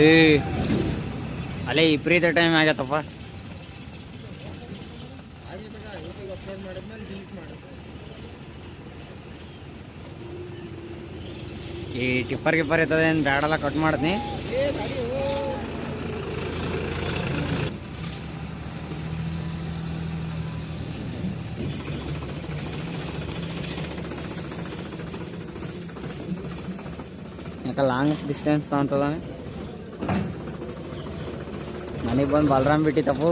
ಏ ಅಲ್ಲೇ ವಿಪರೀತ ಟೈಮ್ ಆಗತ್ತಪ್ಪ. ಈ ಟಿಪ್ಪರ್ ಗಿಪ್ಪರ್ ಇರ್ತದೆ ಏನು ಬ್ಯಾಡಲ್ಲ, ಕಟ್ ಮಾಡ್ತೀನಿ. ಯಾಕೆ ಲಾಂಗ್ ಡಿಸ್ಟೆನ್ಸ್ ತಗೊಂತದ. ನನಗೆ ಬಂದು ಬಲರಾಮ್ ಬಿಟ್ಟಿತ್ತಪ್ಪು.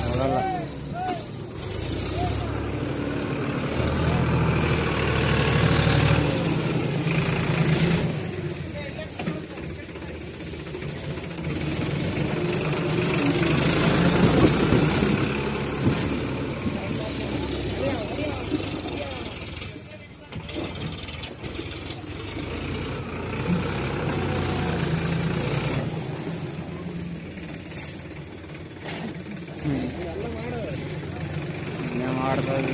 ನೋಡಲ್ಲ ಮಾಡ್ಬೋದು.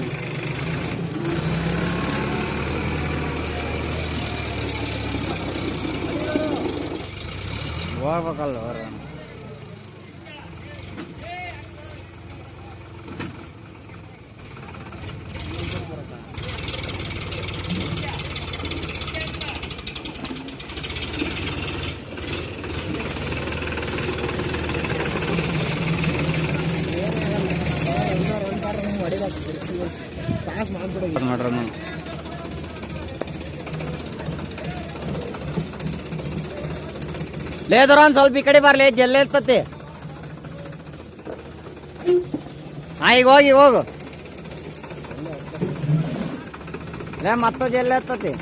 ಹೋಗ್ಬೇಕಲ್ಲ ಹೊರ. ಮಾಡ್ರ ಲೇದರ ಒಂದ್ ಸ್ವಲ್ಪ ಈ ಕಡೆ ಬರ್ಲಿ, ಜಲ್ಲೆ ಇರ್ತತಿ. ಈಗ ಹೋಗಿ ಹೋಗು ಮತ್ತ ಜಲ್ಲೆ ಇರ್ತತಿ.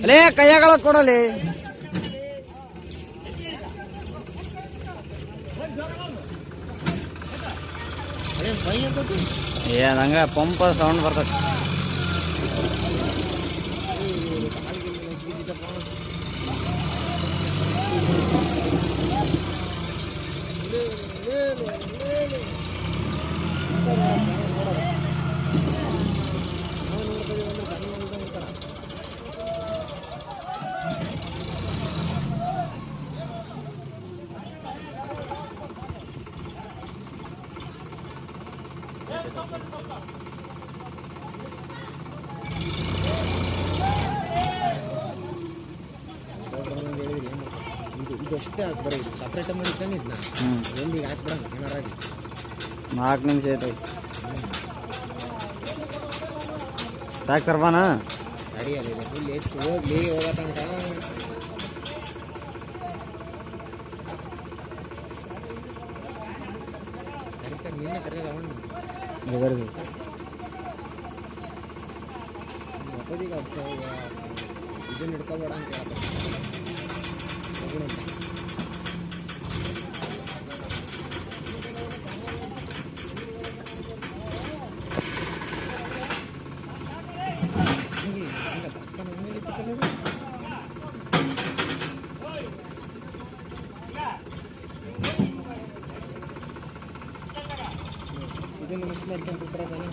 ಅಲೇ ಕೈಯಾಗಳ ಕೊಡಲಿ. ಹಂಗ ಪಂಪ್ ಸೌಂಡ್ ಬರ್ತದೆ. ಇದಷ್ಟೇ ಬರೀ ಸಪ್ರೇಟ್ ಮಾಡಿದ್ದಾನೆ ಇದನ್ನ ಎಲ್ಲಿ ಹಾಕ್ಬಿಡ ಏನಾರಾಗಿ 4 ನಿಮಿಷ ಆಯ್ತು. ಸಾಕು ಕರ್ಬಾನ ಅಡಿಯಲ್ಲಿ ಇಲ್ಲಿ ಎಷ್ಟು ಹೋಗ್ಲಿ ಹೋಗೋ ತನಕ ನಿನ್ನೆ ಕರೆಯೋದು ಅವನು ಒಪ್ಪದಿಗ ಇದನ್ನ ಹಿಡ್ಕೊಬೇಡ ಅಂತ ಹೇಳ್ತಾರೆ. ಇದನ್ನು ಮಿಸ್ ಮಾಡ್ಕೊಂಡು ಕೂತ್ಕೊಳ್ಳೋದಾನೆ.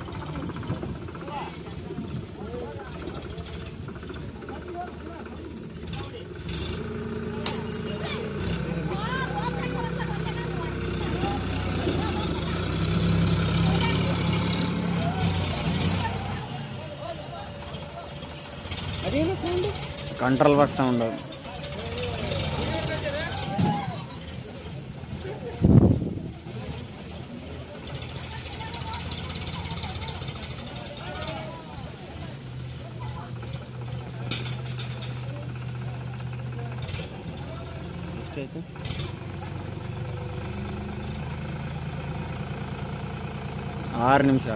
ಅದೇನು ಸೌಂಡ್? Control box sound. ಎಷ್ಟಾಯ್ತು? 6 ನಿಮಿಷ.